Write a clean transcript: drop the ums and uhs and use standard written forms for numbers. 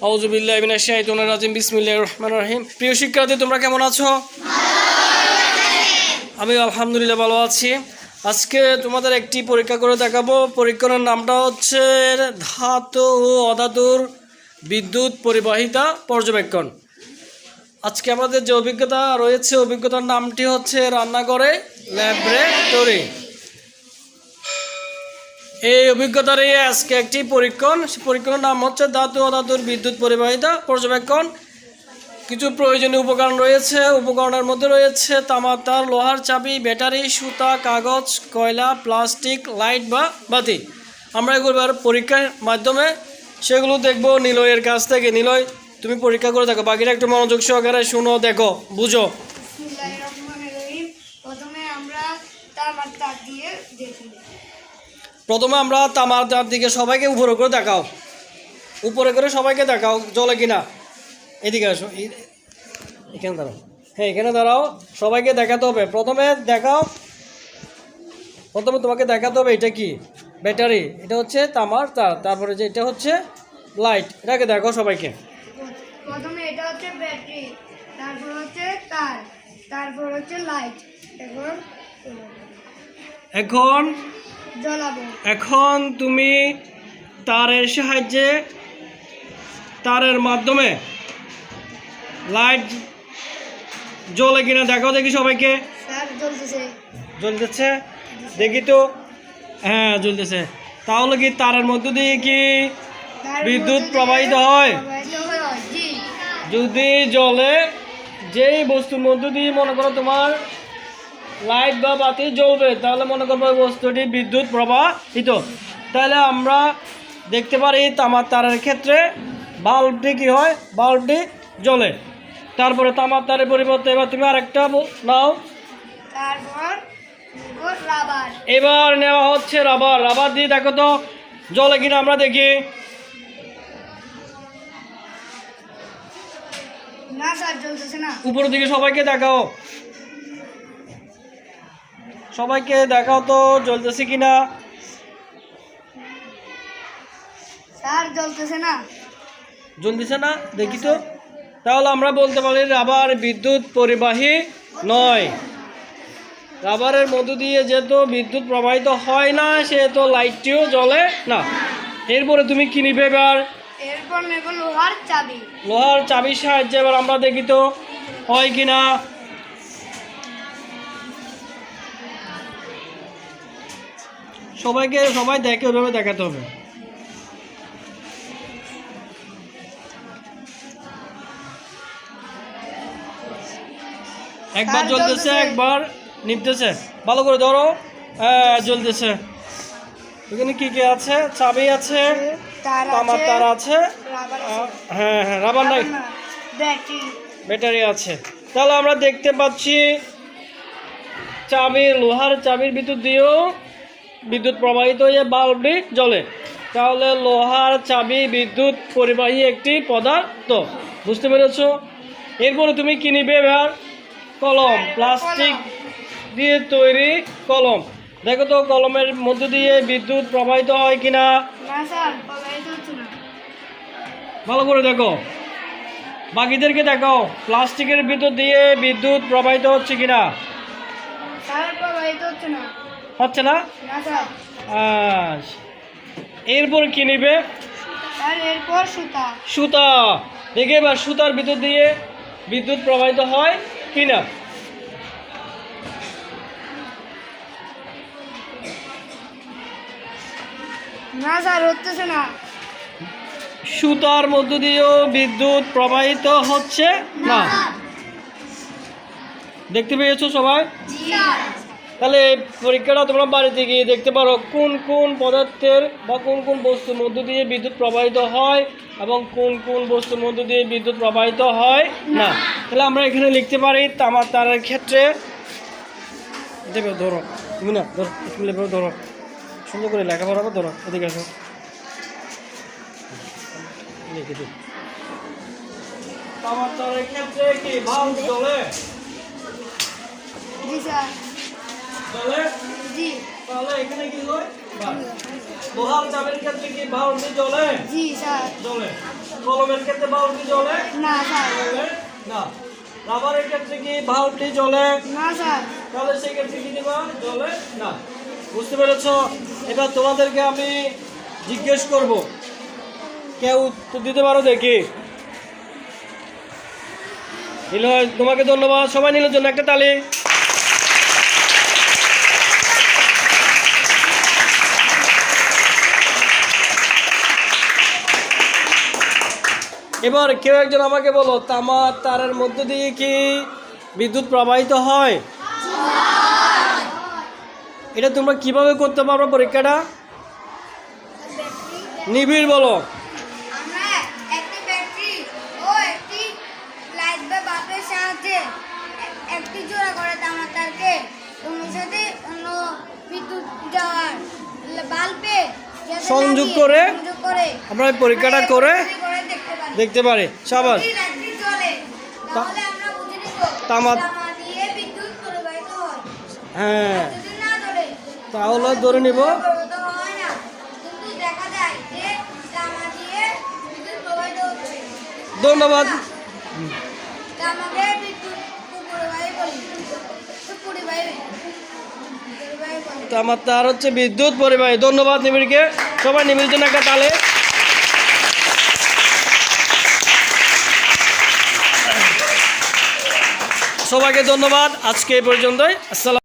আউযু বিল্লাহি মিনাশ শাইতানির রাজিম বিসমিল্লাহির রহমানির রহিম। প্রিয় শিক্ষার্থী, তোমরা কেমন আছো? আমি আলহামদুলিল্লাহ ভালো আছি। আজকে তোমাদের একটি পরীক্ষা করে দেখাবো। পরীক্ষার নামটা হচ্ছে ধাতু ও অধাতুর বিদ্যুৎ পরিবাহিতা পর্যবেক্ষণ। আজকে আমাদের যে অভিজ্ঞতা রয়েছে, অভিজ্ঞতার নামটি হচ্ছে রান্নাঘরে ল্যাবরেটরি। এই অভিজ্ঞতার আজকে একটি পরীক্ষণের নাম হচ্ছে ধাতু ও অধাতুর বিদ্যুৎ পরিবাহিতা পর্যবেক্ষণ। কিছু প্রয়োজনীয় উপকরণ রয়েছে। উপকরণের মধ্যে রয়েছে তামার তার, লোহার চাবি, ব্যাটারি, সুতা, কাগজ, কয়লা, প্লাস্টিক, লাইট বা বাতি। আমরা এগুলো পরীক্ষার মাধ্যমে সেগুলো দেখবো নিলয়ের কাছ থেকে। নিলয়, তুমি পরীক্ষা করে দেখো, বাকিটা একটু মনোযোগ সহকারে শুনো, দেখো, বুঝো। প্রথমে আমরা তামার তার দিকে সবাইকে উপরে করে দেখাও, উপরে করে সবাইকে দেখাও জলে কিনা। এদিকে আসো, এখানে দাঁড়াও। হ্যাঁ, এখানে দাঁড়াও, সবাইকে দেখাতে হবে। প্রথমে তোমাকে দেখাতে হবে এটা কি ব্যাটারি, এটা হচ্ছে তামার তার, তারপরে যে এটা হচ্ছে লাইট। এটাকে দেখো সবাইকে। প্রথমে এটা হচ্ছে ব্যাটারি, তারপর হচ্ছে তার, তারপর হচ্ছে লাইট। এখন তুমি তারের সাহায্যে, তারের মাধ্যমে লাইট জ্বলে কিনা দেখো, দেখি সবাইকে। জ্বলতেছে দেখি তো। হ্যাঁ, জ্বলতেছে। তাহলে কি তারের মধ্য দিয়ে কি বিদ্যুৎ প্রবাহিত হয়? যদি জ্বলে, যেই বস্তুর মধ্য দিয়ে মনে করো তোমার লাইট বা বাতি জ্বলবে, তাহলে মনে করবো ওই বস্তুটি বিদ্যুৎ প্রবাহিত। তাহলে আমরা দেখতে পারি তামার তারের ক্ষেত্রে বাল্বটি কি হয়, বাল্বটি জ্বলে। তারপরে তামার তারের পরিবর্তে এবার তুমি আরেকটা নাও। এবার নেওয়া হচ্ছে রাবার। রাবার দিয়ে দেখো তো জ্বলে কিনা আমরা দেখি। উপরের দিকে সবাইকে দেখাও, সবাইকে দেখাও তো জ্বলতেছে কিনা। জ্বলতেছে না, দেখি তো। তাহলে আমরা বলতে পারি রাবার বিদ্যুৎ পরিবাহী নয়। রাবারের মধ্য দিয়ে যেহেতু বিদ্যুৎ প্রবাহিত হয় না, সেহেতু লাইটটিও জ্বলে না। এরপরে তুমি কি নিবে এবার? এরপর নেব লোহার চাবি। লোহার চাবির সাহায্যে এবার আমরা দেখি তো হয় কিনা। সবাই দেখে ওইভাবে দেখাতে হবে। একবার জ্বলতেছে, একবার নিভতেছে। ভালো করে ধরো। হ্যাঁ, জ্বলতেছে। এখানে কি কি আছে? চাবি আছে, তামার তার আছে, হ্যাঁ হ্যাঁ, রাবার নাই, ব্যাটারি আছে। তাহলে আমরা দেখতে পাচ্ছি লোহার চাবির ভিতর দিয়েও বিদ্যুৎ প্রবাহিত হয়ে বাল্বটি জ্বলে। তাহলে লোহার চাবি বিদ্যুৎ পরিবাহী একটি পদার্থ। বুঝতে পেরেছো? এরপরে তুমি কি নিবে এবার? কলম, প্লাস্টিক দিয়ে তৈরি কলম। দেখো তো কলমের মধ্য দিয়ে বিদ্যুৎ প্রবাহিত হয় কিনা। ভালো করে দেখো, বাকিদেরকে দেখাও প্লাস্টিকের ভিতর দিয়ে বিদ্যুৎ প্রবাহিত হচ্ছে কিনা। হচ্ছে না। এরপর কি নিবে? সুতা। দেখে এবার সুতার ভিতর দিয়ে বিদ্যুৎ প্রবাহিত হয় কিনা। সুতার মধ্য দিয়েও বিদ্যুৎ প্রবাহিত হচ্ছে না। দেখতে পেয়েছো সবাই? তাহলে পরীক্ষাটা তোমরা বাড়িতে গিয়ে দেখতে পারো কোন কোন পদার্থের বা কোন কোন বস্তুর মধ্য দিয়ে বিদ্যুৎ প্রবাহিত হয় এবং কোন কোন বস্তুর মধ্য দিয়ে বিদ্যুৎ প্রবাহিত হয় না। তাহলে আমরা এখানে লিখতে পারি তামার তারের ক্ষেত্রে, ধরো তুমি না, ধরো সুন্দর করে লেখাপড়া করো, ধরো এদিকে আসো। তামার তারের ক্ষেত্রে কি বাল্ব জ্বলে? তাহলে এখানে কি হয়? লোহার চাবির ক্ষেত্রে কি বাল্ব জ্বলে? জ্বলে। কলমের ক্ষেত্রে বাল্বটি জ্বলে? না স্যার। জ্বলে না। রাবারের ক্ষেত্রে কি বাল্বটি জ্বলে? না স্যার। তাহলে সেই ক্ষেত্রে কি দিবা? জ্বলে না। বুঝতে পেরেছো? এবার তোমাদেরকে আমি জিজ্ঞেস করব, কেউ উত্তর দিতে পারো দেখি? নিলয়, তোমাকে ধন্যবাদ। সবাই নীলের জন্য একটা তালি। এবার কেউ একজন আমাকে বলো, তামার তারের মধ্য দিয়ে কি বিদ্যুৎ প্রবাহিত হয়? এটা তোমরা কিভাবে করতে পারবে পরীক্ষাটা? নিবিড় বলো। আমরা একটি ব্যাটারি ও একটি লাইট বা বাল্বের সাহায্যে একটি জোড়া করে তামার তারকে অন্যের সাথে অন্য বিদ্যুৎ যাওয়ার বাল্বে সংযোগ করে আমরা এই পরীক্ষাটা করে দেখতে পারি। সাবাস। লাইটটি জ্বলে তাহলে আমরা বুঝে নিব তামা- তামা দিয়ে বিদ্যুৎ প্রবাহিত হয়। হ্যাঁ, যদি না জ্বলে তাহলে ধরে নিব। প্রবাহিত হয় না, কিন্তু দেখা যায় যে তামা দিয়ে বিদ্যুৎ প্রবাহিত হচ্ছে। ধন্যবাদ। তামাকে বিদ্যুৎ পরিবাহী বলি। পরিবাহী বলি। তামার তার হচ্ছে বিদ্যুৎ পরিবাহী। ধন্যবাদ নিবিড়কে। সবাই নিবিড়ের জন্য একটা তালে। সবাইকে ধন্যবাদ। আজকে এই পর্যন্তই। আসসালাম।